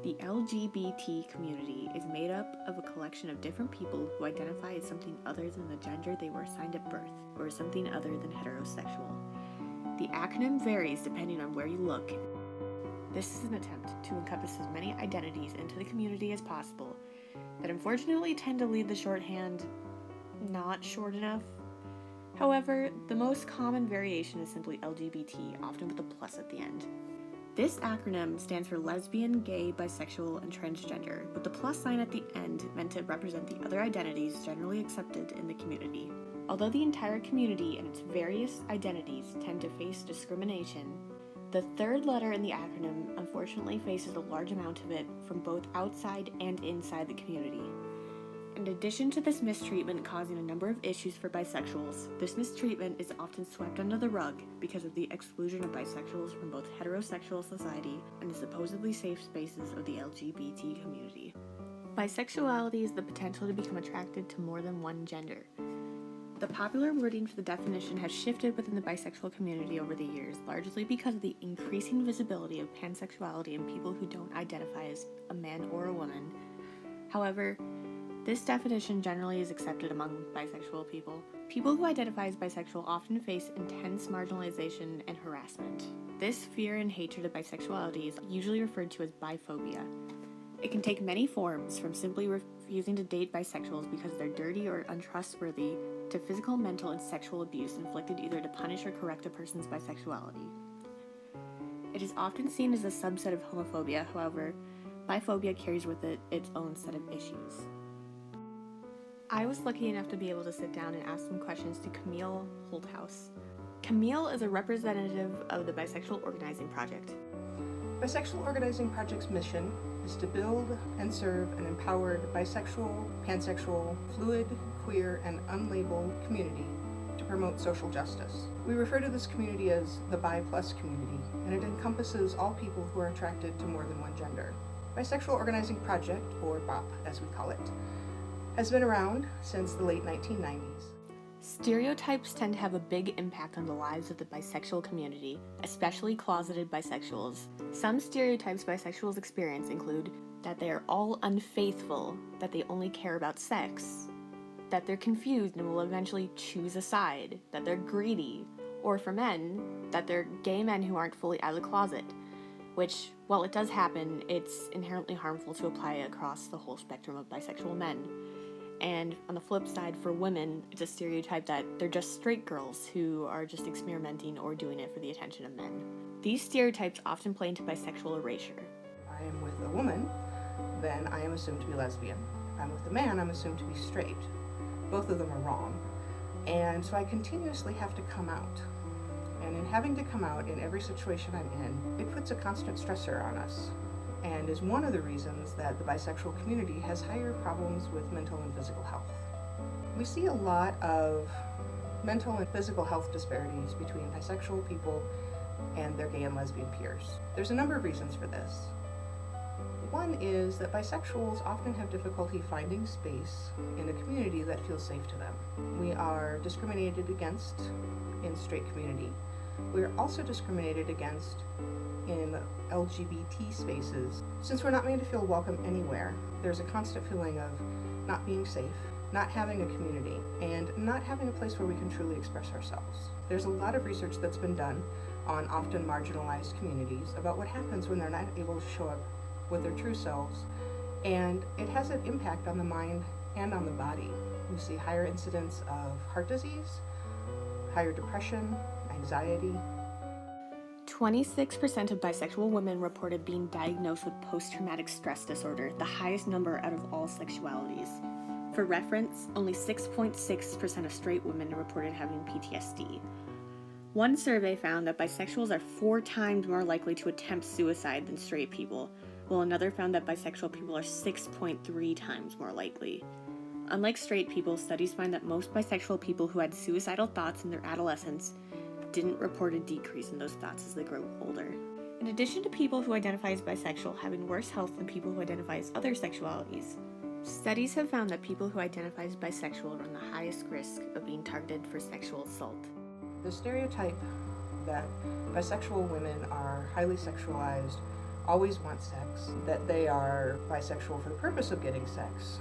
The LGBT community is made up of a collection of different people who identify as something other than the gender they were assigned at birth, or something other than heterosexual. The acronym varies depending on where you look. This is an attempt to encompass as many identities into the community as possible, that unfortunately tend to leave the shorthand not short enough. However, the most common variation is simply LGBT, often with a plus at the end. This acronym stands for lesbian, gay, bisexual, and transgender, with the plus sign at the end meant to represent the other identities generally accepted in the community. Although the entire community and its various identities tend to face discrimination, the third letter in the acronym unfortunately faces a large amount of it from both outside and inside the community. In addition to this mistreatment causing a number of issues for bisexuals, this mistreatment is often swept under the rug because of the exclusion of bisexuals from both heterosexual society and the supposedly safe spaces of the LGBT community. Bisexuality is the potential to become attracted to more than one gender. The popular wording for the definition has shifted within the bisexual community over the years, largely because of the increasing visibility of pansexuality in people who don't identify as a man or a woman. However, this definition generally is accepted among bisexual people. People who identify as bisexual often face intense marginalization and harassment. This fear and hatred of bisexuality is usually referred to as biphobia. It can take many forms, from simply refusing to date bisexuals because they're dirty or untrustworthy, to physical, mental, and sexual abuse inflicted either to punish or correct a person's bisexuality. It is often seen as a subset of homophobia, however, biphobia carries with it its own set of issues. I was lucky enough to be able to sit down and ask some questions to Camille Holthouse. Camille is a representative of the Bisexual Organizing Project. Bisexual Organizing Project's mission is to build and serve an empowered bisexual, pansexual, fluid, queer, and unlabeled community to promote social justice. We refer to this community as the Bi Plus community, and it encompasses all people who are attracted to more than one gender. Bisexual Organizing Project, or BOP as we call it, has been around since the late 1990s. Stereotypes tend to have a big impact on the lives of the bisexual community, especially closeted bisexuals. Some stereotypes bisexuals experience include that they are all unfaithful, that they only care about sex, that they're confused and will eventually choose a side, that they're greedy, or for men, that they're gay men who aren't fully out of the closet, which, while it does happen, it's inherently harmful to apply across the whole spectrum of bisexual men. And on the flip side, for women, it's a stereotype that they're just straight girls who are just experimenting or doing it for the attention of men. These stereotypes often play into bisexual erasure. I am with a woman, then I am assumed to be lesbian. I'm with a man, I'm assumed to be straight. Both of them are wrong. And so I continuously have to come out. And in having to come out in every situation I'm in, it puts a constant stressor on us, and is one of the reasons that the bisexual community has higher problems with mental and physical health. We see a lot of mental and physical health disparities between bisexual people and their gay and lesbian peers. There's a number of reasons for this. One is that bisexuals often have difficulty finding space in a community that feels safe to them. We are discriminated against in straight community. We are also discriminated against in LGBT spaces. Since we're not made to feel welcome anywhere, there's a constant feeling of not being safe, not having a community, and not having a place where we can truly express ourselves. There's a lot of research that's been done on often marginalized communities about what happens when they're not able to show up with their true selves, and it has an impact on the mind and on the body. We see higher incidence of heart disease, higher depression, anxiety. 26% of bisexual women reported being diagnosed with post-traumatic stress disorder, the highest number out of all sexualities. For reference, only 6.6% of straight women reported having PTSD. One survey found that bisexuals are 4 times more likely to attempt suicide than straight people, while another found that bisexual people are 6.3 times more likely. Unlike straight people, studies find that most bisexual people who had suicidal thoughts in their adolescence didn't report a decrease in those thoughts as they grow older. In addition to people who identify as bisexual having worse health than people who identify as other sexualities, studies have found that people who identify as bisexual run the highest risk of being targeted for sexual assault. The stereotype that bisexual women are highly sexualized, always want sex, that they are bisexual for the purpose of getting sex,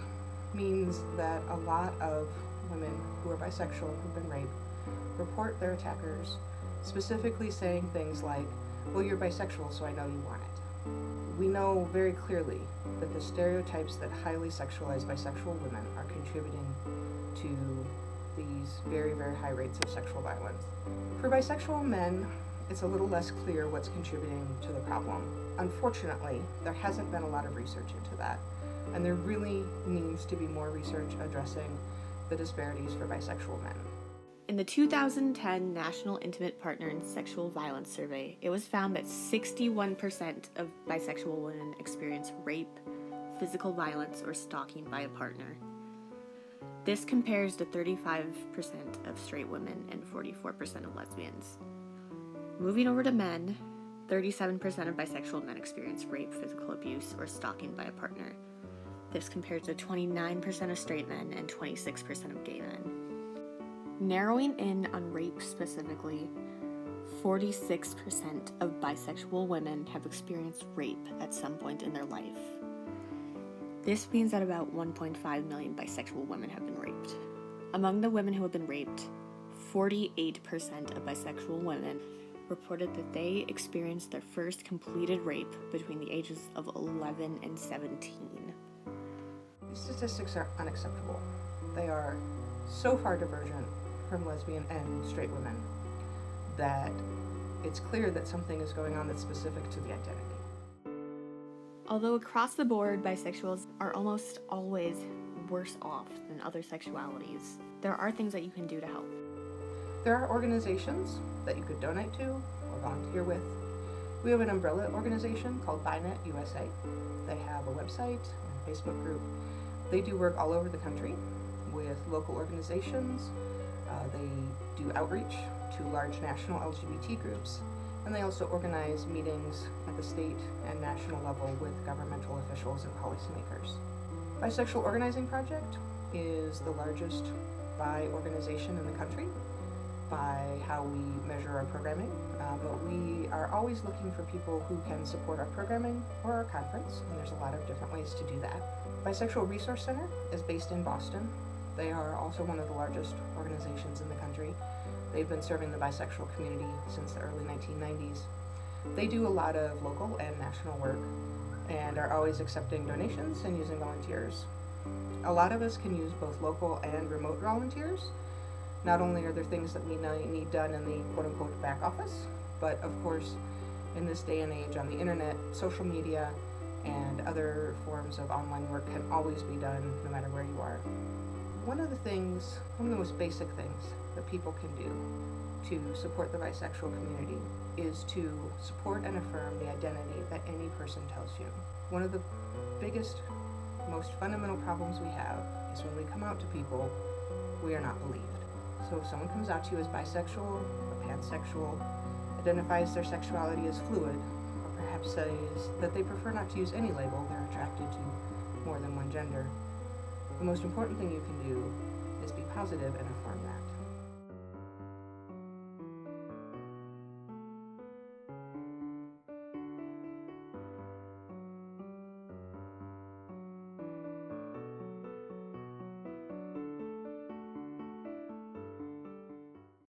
means that a lot of women who are bisexual who've been raped report their attackers specifically saying things like, well, you're bisexual, so I know you want it. We know very clearly that the stereotypes that highly sexualize bisexual women are contributing to these very, very high rates of sexual violence. For bisexual men, it's a little less clear what's contributing to the problem. Unfortunately, there hasn't been a lot of research into that, and there really needs to be more research addressing the disparities for bisexual men. In the 2010 National Intimate Partner and Sexual Violence Survey, it was found that 61% of bisexual women experience rape, physical violence, or stalking by a partner. This compares to 35% of straight women and 44% of lesbians. Moving over to men, 37% of bisexual men experience rape, physical abuse, or stalking by a partner. This compares to 29% of straight men and 26% of gay men. Narrowing in on rape specifically, 46% of bisexual women have experienced rape at some point in their life. This means that about 1.5 million bisexual women have been raped. Among the women who have been raped, 48% of bisexual women reported that they experienced their first completed rape between the ages of 11 and 17. These statistics are unacceptable. They are so far divergent from lesbian and straight women that it's clear that something is going on that's specific to the identity. Although across the board, bisexuals are almost always worse off than other sexualities, there are things that you can do to help. There are organizations that you could donate to or volunteer with. We have an umbrella organization called BiNet USA. They have a website and a Facebook group. They do work all over the country with local organizations. They do outreach to large national LGBT groups, and they also organize meetings at the state and national level with governmental officials and policymakers. Bisexual Organizing Project is the largest bi organization in the country by how we measure our programming, but we are always looking for people who can support our programming or our conference, and there's a lot of different ways to do that. Bisexual Resource Center is based in Boston. They are also one of the largest organizations in the country. They've been serving the bisexual community since the early 1990s. They do a lot of local and national work and are always accepting donations and using volunteers. A lot of us can use both local and remote volunteers. Not only are there things that we need done in the quote-unquote back office, but of course, in this day and age on the internet, social media, and other forms of online work can always be done no matter where you are. One of the most basic things that people can do to support the bisexual community is to support and affirm the identity that any person tells you. One of the biggest, most fundamental problems we have is when we come out to people, we are not believed. So if someone comes out to you as bisexual or pansexual, identifies their sexuality as fluid, or perhaps says that they prefer not to use any label, they're attracted to more than one gender, the most important thing you can do is be positive and affirm that.